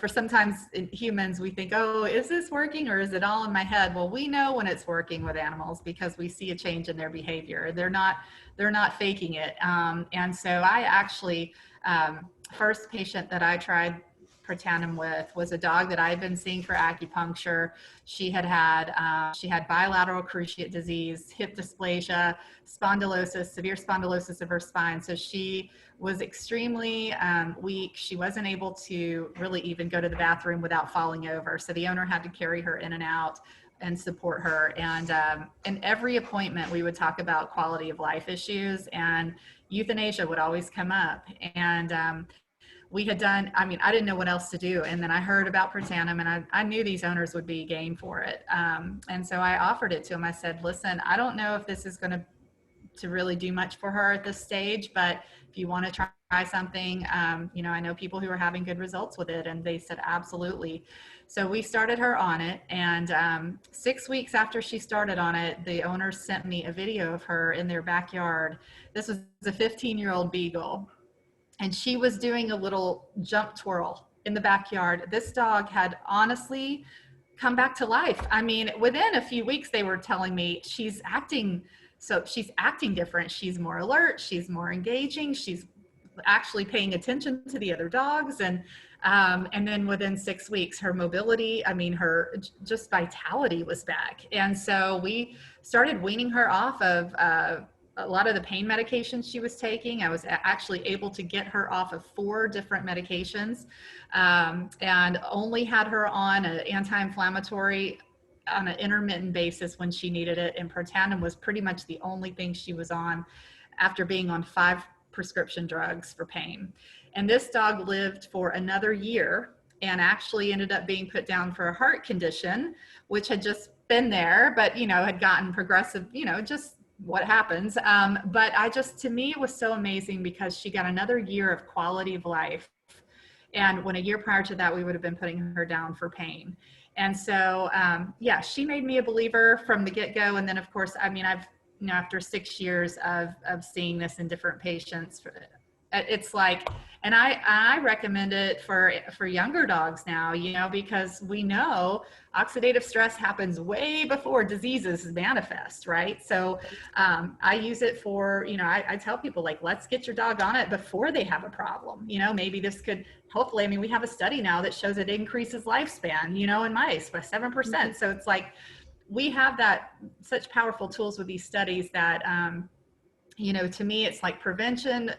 for sometimes in humans, we think, oh, is this working or is it all in my head? Well, we know when it's working with animals because we see a change in their behavior. They're not faking it. And so I actually, first patient that I tried Protandim with was a dog that I've been seeing for acupuncture. She had bilateral cruciate disease, hip dysplasia, spondylosis, severe spondylosis of her spine. So she was extremely weak. She wasn't able to really even go to the bathroom without falling over. So the owner had to carry her in and out and support her. And in every appointment, we would talk about quality of life issues, and euthanasia would always come up. And we had done, I didn't know what else to do. And then I heard about Protandim, and I knew these owners would be game for it. And so I offered it to them. I said, listen, I don't know if this is going to to really do much for her at this stage, but if you want to try something, you know, I know people who are having good results with it, and they said absolutely. So we started her on it, and 6 weeks after she started on it, the owners sent me a video of her in their backyard. This was a 15-year-old beagle, and she was doing a little jump twirl in the backyard. This dog had honestly come back to life. I mean, within a few weeks, they were telling me she's acting different. She's more alert, she's more engaging, she's actually paying attention to the other dogs. And then within 6 weeks, her mobility, I mean, her just vitality was back. And so we started weaning her off of a lot of the pain medications she was taking. I was actually able to get her off of 4 different medications, and only had her on an anti-inflammatory on an intermittent basis when she needed it. And Protandim was pretty much the only thing she was on after being on 5 prescription drugs for pain. And this dog lived for another year and actually ended up being put down for a heart condition, which had just been there, but, you know, had gotten progressive, you know, just what happens. But to me, it was so amazing because she got another year of quality of life. And when a year prior to that, we would have been putting her down for pain. And so, yeah, she made me a believer from the get-go. And then, of course, I mean, you know, after 6 years of seeing this in different patients, it's like, and I recommend it for younger dogs now, you know, because we know oxidative stress happens way before diseases manifest, right? So I use it for, you know, I tell people, like, let's get your dog on it before they have a problem. You know, maybe this could hopefully, I mean, we have a study now that shows it increases lifespan, you know, in mice by 7%. So it's like, we have such powerful tools with these studies that, you know, to me, it's like prevention,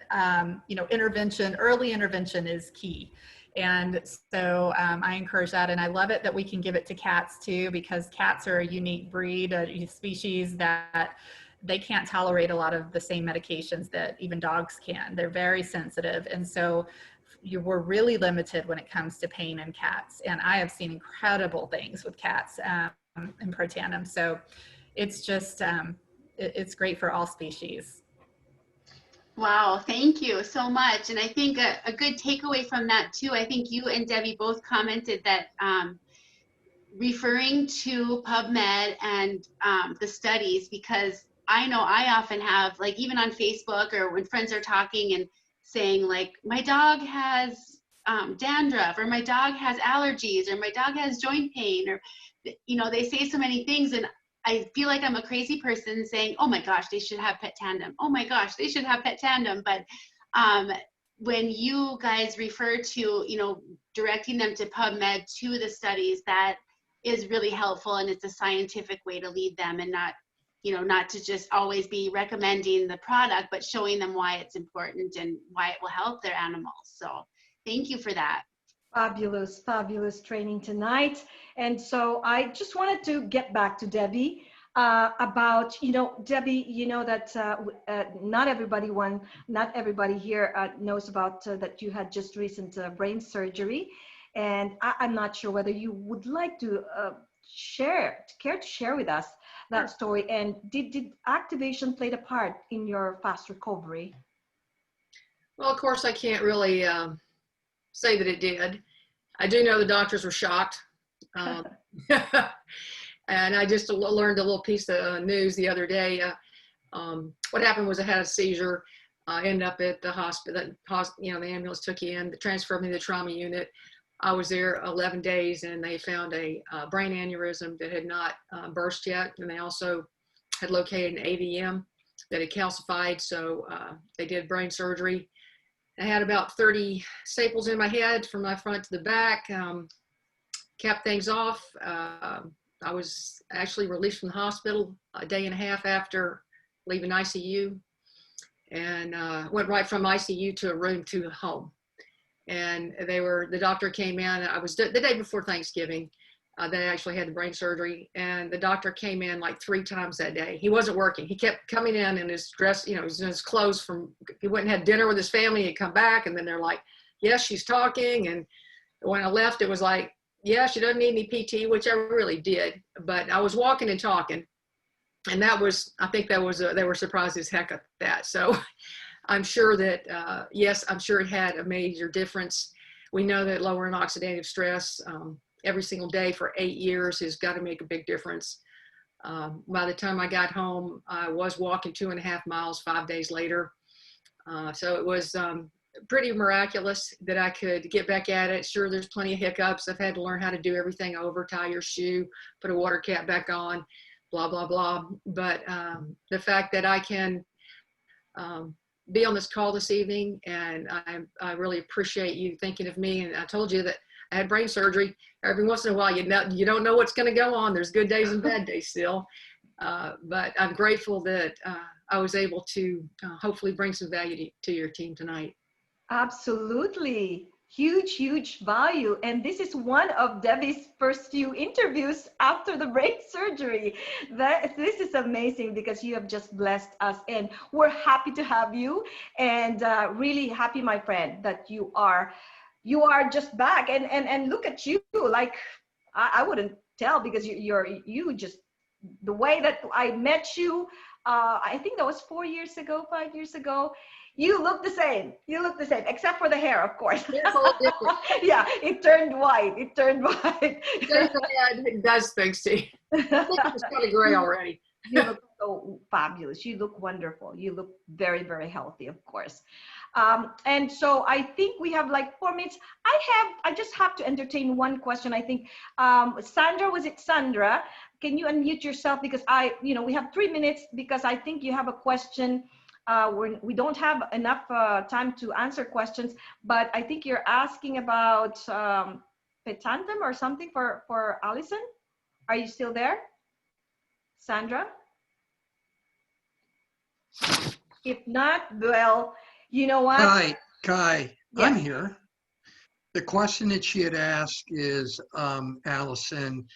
you know, intervention, early intervention is key. And so I encourage that. And I love it that we can give it to cats too, because cats are a unique breed, a species that they can't tolerate a lot of the same medications that even dogs can. They're very sensitive. And so we're really limited when it comes to pain in cats. And I have seen incredible things with cats in Protandim. So it's just, it's great for all species. Wow, thank you so much. And I think a good takeaway from that too, I think you and Debbie both commented that referring to PubMed and the studies, because I know I often have, like, even on Facebook or when friends are talking and saying, like, my dog has dandruff, or my dog has allergies, or my dog has joint pain, or, you know, they say so many things, and I feel like I'm a crazy person saying, oh my gosh, they should have pet tandem. Oh my gosh, they should have pet tandem. But when you guys refer to, you know, directing them to PubMed, to the studies, that is really helpful. And it's a scientific way to lead them, and not, you know, not to just always be recommending the product, but showing them why it's important and why it will help their animals. So thank you for that. Fabulous, fabulous training tonight. And so I just wanted to get back to Debbie about, you know, Debbie, you know that not everybody here knows about that you had just recent brain surgery. And I'm not sure whether you would like to care to share with us that story. And did activation play a part in your fast recovery? Well, of course, I can't really say that it did. I do know the doctors were shocked. And I just learned a little piece of news the other day. What happened was I had a seizure. I ended up at the hospital. You know, the ambulance took you in, transferred me to the trauma unit. I was there 11 days, and they found a brain aneurysm that had not burst yet. And they also had located an AVM that had calcified. So they did brain surgery. I had about 30 staples in my head from my front to the back, kept things off. I was actually released from the hospital a day and a half after leaving ICU, and went right from ICU to a room to home. And the doctor came in, I was the day before Thanksgiving, they actually had the brain surgery, and the doctor came in like 3 times that day. He wasn't working. He kept coming in his dress, you know, in his clothes he went and had dinner with his family, he'd come back, and then they're like, yes, she's talking. And when I left, it was like, yeah, she doesn't need any PT, which I really did, but I was walking and talking. And that was, I think that was, they were surprised as heck at that. So I'm sure that, yes, I'm sure it had a major difference. We know that lowering oxidative stress every single day for 8 years has got to make a big difference. By the time I got home, I was walking 2.5 miles 5 days later. So it was pretty miraculous that I could get back at it. Sure, there's plenty of hiccups. I've had to learn how to do everything over, tie your shoe, put a water cap back on, blah, blah, blah. But the fact that I can be on this call this evening, and I really appreciate you thinking of me. And I told you that I had brain surgery. Every once in a while, you don't know what's going to go on. There's good days and bad days still. But I'm grateful that I was able to hopefully bring some value to your team tonight. Absolutely. Huge, huge value. And this is one of Debbie's first few interviews after the brain surgery. This is amazing because you have just blessed us, and we're happy to have you, and really happy, my friend, that you are just back, and look at you. Like, I wouldn't tell, because you just, the way that I met you, I think that was 4 years ago, 5 years ago. You look the same. You look the same, except for the hair, of course. It's a little different. Yeah, it turned white. It turned white. It does things to you. I think it's kind of gray already. You look so fabulous. You look wonderful. You look very, very healthy, of course. And so I think we have like 4 minutes. I just have to entertain one question. I think, Sandra, was it Sandra? Can you unmute yourself? Because we have 3 minutes, because I think you have a question. We don't have enough time to answer questions, but I think you're asking about pet tandem or something for Allison. Are you still there, Sandra? If not, well, you know what? Kai, Yes. I'm here. The question that she had asked is, Allison,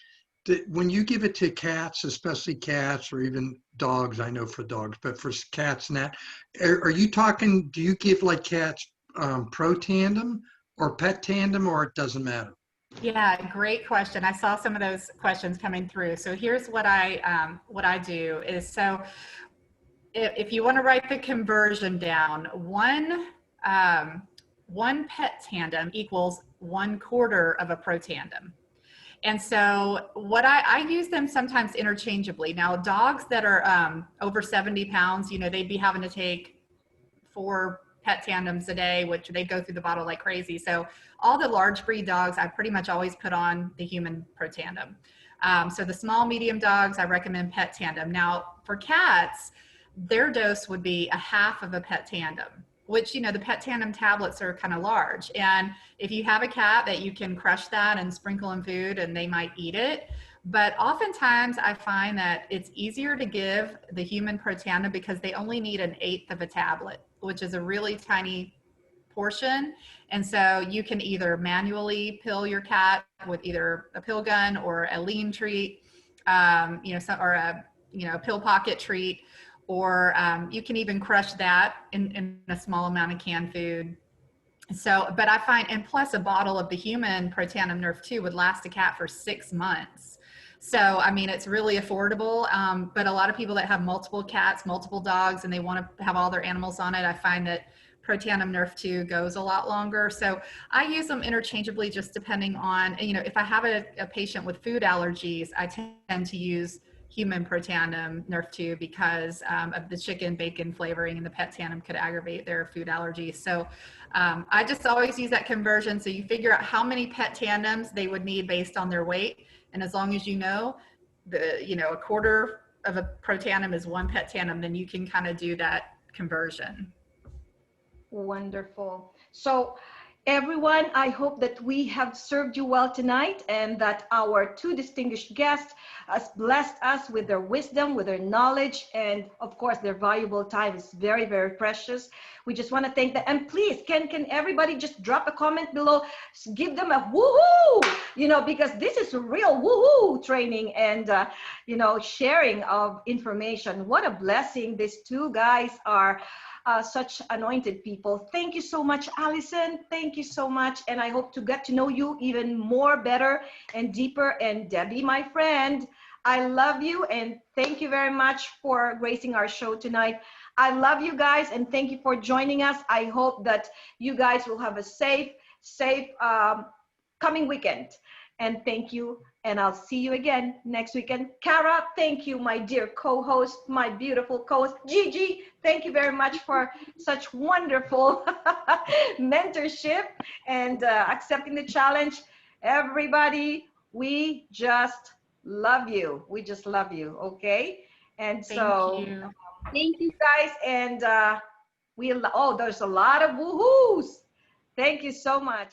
when you give it to cats, especially cats or even dogs, I know for dogs, but for cats and that, are you talking, do you give like cats pro tandem or pet tandem, or it doesn't matter? Yeah, great question. I saw some of those questions coming through. So here's what I do is, so if you want to write the conversion down, one pet tandem equals 1/4 of a pro tandem. And so what I use them sometimes interchangeably. Now, dogs that are over 70 pounds, they'd be having to take 4 pet tandems a day, which they go through the bottle like crazy. So all the large breed dogs, I pretty much always put on the human pro tandem. So the small, medium dogs, I recommend pet tandem. Now, for cats, their dose would be 1/2 of a pet tandem, which, the pet tandem tablets are kind of large. And if you have a cat, that you can crush that and sprinkle in food and they might eat it. But oftentimes I find that it's easier to give the human pro tandem because they only need 1/8 of a tablet, which is a really tiny portion. And so you can either manually pill your cat with either a pill gun or a lean treat, or a pill pocket treat, or you can even crush that in a small amount of canned food. So, but I find, and plus a bottle of the human Pro Tandem Nerf 2 would last a cat for 6 months. So, I mean, it's really affordable, but a lot of people that have multiple cats, multiple dogs, and they want to have all their animals on it, I find that Pro Tandem Nerf 2 goes a lot longer. So I use them interchangeably, just depending on, if I have a patient with food allergies, I tend to use human Pro Tandem Nerf 2 because of the chicken bacon flavoring, and the pet tandem could aggravate their food allergies. So I just always use that conversion. So you figure out how many pet tandems they would need based on their weight. And as long as a 1/4 of a Pro Tandem is 1 pet tandem, then you can kind of do that conversion. Wonderful. So everyone, I hope that we have served you well tonight, and that our 2 distinguished guests has blessed us with their wisdom, with their knowledge, and of course their valuable time is very, very precious. We just want to thank them. And please, can everybody just drop a comment below, give them a woohoo, because this is a real woohoo training and sharing of information. What a blessing. These 2 guys are. Such anointed people. Thank you so much, Allison. Thank you so much. And I hope to get to know you even more better and deeper. And Debbie, my friend, I love you, and thank you very much for gracing our show tonight. I love you guys, and thank you for joining us. I hope that you guys will have a safe coming weekend. And thank you, and I'll see you again next weekend. Kara, thank you, my dear co-host, my beautiful co-host. Gigi, thank you very much for such wonderful mentorship and accepting the challenge. Everybody, we just love you. We just love you, okay? And so, Thank you. thank you guys. And oh, there's a lot of woohoos. Thank you so much.